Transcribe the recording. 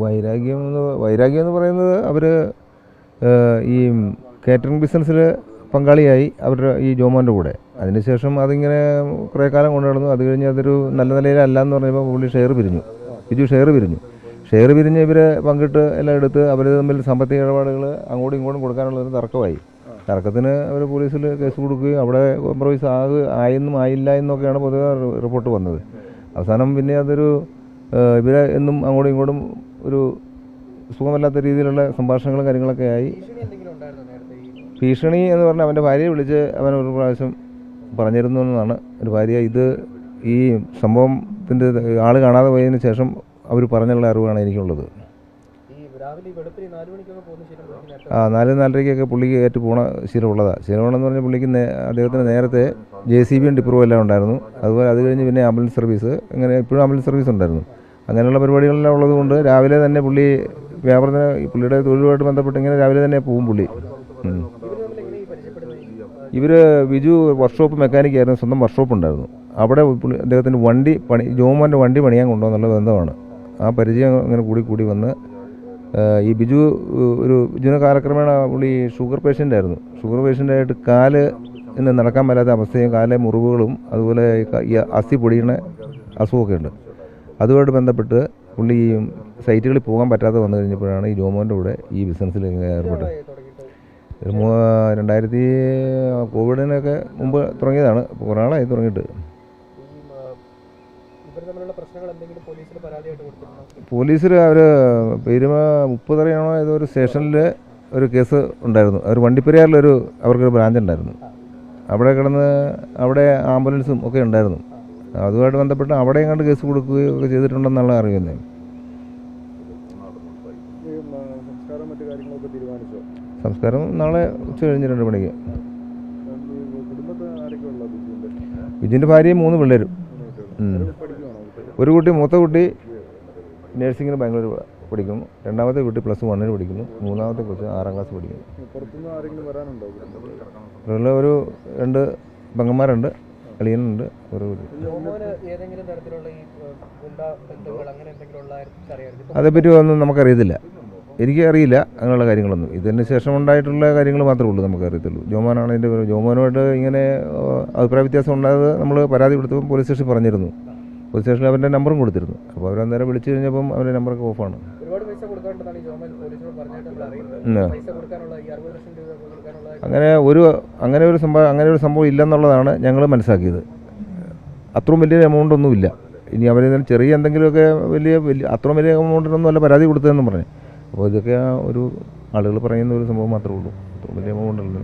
വൈരാഗ്യം എന്ന് പറയുന്നത് അവർ ഈ കാറ്ററിംഗ് ബിസിനസ്സിൽ പങ്കാളിയായി അവരുടെ ഈ ജോമോൻ്റെ കൂടെ. അതിനുശേഷം അതിങ്ങനെ കുറേ കാലം കൊണ്ടു നടന്നു. അത് കഴിഞ്ഞ് അതൊരു നല്ല നിലയിലല്ല എന്ന് പറഞ്ഞപ്പോൾ പുള്ളി ഷെയർ പിരിഞ്ഞ് ഇവരെ പങ്കിട്ട് എല്ലാം എടുത്ത് അവർ തമ്മിൽ സാമ്പത്തിക ഇടപാടുകൾ അങ്ങോട്ടും ഇങ്ങോട്ടും കൊടുക്കാനുള്ളൊരു തർക്കമായി. തർക്കത്തിന് അവർ പോലീസിൽ കേസ് കൊടുക്കുകയും അവിടെ കോംപ്രമൈസ് ആയെന്നും ആയില്ല എന്നൊക്കെയാണ് പൊതുവെ റിപ്പോർട്ട് വന്നത്. അവസാനം പിന്നെ അതൊരു ഇവരെ എന്നും അങ്ങോട്ടും ഇങ്ങോട്ടും ഒരു സുഖമല്ലാത്ത രീതിയിലുള്ള സംഭാഷണങ്ങളും കാര്യങ്ങളൊക്കെ ആയി. ഭീഷണി എന്ന് പറഞ്ഞാൽ അവൻ്റെ ഭാര്യയെ വിളിച്ച് അവൻ ഒരു പ്രാവശ്യം പറഞ്ഞിരുന്നു എന്നാണ്. ഒരു ഭാര്യ ഇത് ഈ സംഭവത്തിൻ്റെ ആൾ കാണാതെ പോയതിന് ശേഷം അവർ പറഞ്ഞുള്ള അറിവാണ് എനിക്കുള്ളത്. 4-4:30 പുള്ളിക്ക് കയറ്റി പോണ ശീലമുള്ളതാണ്. ശീലമുള്ളതെന്ന് പറഞ്ഞാൽ പുള്ളിക്ക് അദ്ദേഹത്തിന് നേരത്തെ JCB ഡിപ്പറും എല്ലാം ഉണ്ടായിരുന്നു. അതുപോലെ അത് കഴിഞ്ഞ് പിന്നെ ആംബുലൻസ് സർവീസ്, ഇങ്ങനെ ഇപ്പോഴും ആംബുലൻസ് സർവീസ് ഉണ്ടായിരുന്നു. അങ്ങനെയുള്ള പരിപാടികളെല്ലാം ഉള്ളതുകൊണ്ട് രാവിലെ തന്നെ പുള്ളി വ്യാപാരത്തിന് പുള്ളിയുടെ തൊഴിലുമായിട്ട് ബന്ധപ്പെട്ട് ഇങ്ങനെ രാവിലെ തന്നെ പോകും പുള്ളി. ഇവർ ബിജു വർക്ക്ഷോപ്പ് മെക്കാനിക്കായിരുന്നു, സ്വന്തം വർക്ക്ഷോപ്പ് ഉണ്ടായിരുന്നു. അവിടെ അദ്ദേഹത്തിൻ്റെ ജോമോൻ്റെ വണ്ടി പണിയാൻ കൊണ്ടുവന്നുള്ള ബന്ധമാണ്. ആ പരിചയം അങ്ങനെ കൂടി വന്ന് ഈ ബിജുവിന് കാലക്രമേണ പുള്ളി ഷുഗർ പേഷ്യൻ്റായിരുന്നു. ഷുഗർ പേഷ്യൻ്റായിട്ട് കാല് ഇന്ന് നടക്കാൻ പറ്റാത്ത അവസ്ഥയും കാലിലെ മുറിവുകളും അതുപോലെ ഈ അസ്ഥി പൊടിയുന്ന അസുഖമൊക്കെ ഉണ്ട്. അതുമായിട്ട് ബന്ധപ്പെട്ട് പുള്ളി ഈ സൈറ്റുകളിൽ പോകാൻ പറ്റാതെ വന്നു കഴിഞ്ഞപ്പോഴാണ് ഈ ജോമോൻ്റെ കൂടെ ഈ ബിസിനസ്സിൽ ഏർപ്പെട്ടത്. 2000 കോവിഡിനൊക്കെ മുമ്പ് തുടങ്ങിയതാണ്. കുറേ നാളായി തുടങ്ങിയിട്ട്. പോലീസിൽ അവർ പെരുമ 30 ഏതോ ഒരു സ്റ്റേഷനിൽ ഒരു കേസ് ഉണ്ടായിരുന്നു. ഒരു വണ്ടിപ്പെരിയാറിലൊരു അവർക്കൊരു ബ്രാഞ്ച് ഉണ്ടായിരുന്നു. അവിടെ അവിടെ ആംബുലൻസും ഒക്കെ ഉണ്ടായിരുന്നു. അതുമായിട്ട് ബന്ധപ്പെട്ട് അവിടെ എങ്ങാണ്ട് കേസ് കൊടുക്കുകയോ ഒക്കെ ചെയ്തിട്ടുണ്ടെന്നുള്ള അറിയുന്നത്. സംസ്കാരം നാളെ ഉച്ച കഴിഞ്ഞ് 2 മണിക്ക്. ബിജുവിൻ്റെ ഭാര്യയും 3 പിള്ളേരും. ഒരു കുട്ടി, മൂത്ത കുട്ടി നേഴ്സിങ്ങിന് ബാംഗ്ലൂർ പഠിക്കുന്നു. രണ്ടാമത്തെ കുട്ടി +1 പഠിക്കുന്നു. മൂന്നാമത്തെ കൊച്ച് 6ാം ക്ലാസ് പഠിക്കുന്നു. ഒരു 2 പെങ്ങന്മാരുണ്ട്, അളിയനുണ്ട്. അതേപ്പറ്റി ഒന്നും നമുക്കറിയത്തില്ല. എനിക്കറിയില്ല അങ്ങനെയുള്ള കാര്യങ്ങളൊന്നും. ഇതിന് ശേഷം ഉണ്ടായിട്ടുള്ള കാര്യങ്ങൾ മാത്രമേ ഉള്ളൂ നമുക്കറിയത്തുള്ളൂ. ജോമോനാണ് എൻ്റെ പേര്. ജോമോനുമായിട്ട് ഇങ്ങനെ അഭിപ്രായ വ്യത്യാസം ഉണ്ടായത് നമ്മൾ പരാതി കൊടുത്തപ്പോൾ പോലീസ് സ്റ്റേഷനിൽ പറഞ്ഞിരുന്നു. പോലീസ് സ്റ്റേഷനിൽ അവരുടെ നമ്പറും കൊടുത്തിരുന്നു. അപ്പോൾ അവരന്നേരം വിളിച്ചു കഴിഞ്ഞപ്പം അവരുടെ നമ്പറൊക്കെ ഓഫാണ്. അങ്ങനെ ഒരു സംഭവം ഇല്ലെന്നുള്ളതാണ് ഞങ്ങൾ മനസ്സിലാക്കിയത്. അത്രയും വലിയ എമൗണ്ട് ഒന്നുമില്ല. ഇനി അവരിൽ ചെറിയ എന്തെങ്കിലുമൊക്കെ വലിയ അത്രയും വലിയ എമൗണ്ടിനൊന്നും അല്ല പരാതി കൊടുത്തതെന്നും പറഞ്ഞു. അപ്പോൾ ഇതൊക്കെ ഒരു ആളുകൾ പറയുന്ന ഒരു സംഭവം മാത്രമേ ഉള്ളൂ. അത്രയും വലിയ എമൗണ്ട് ഉള്ളൂ.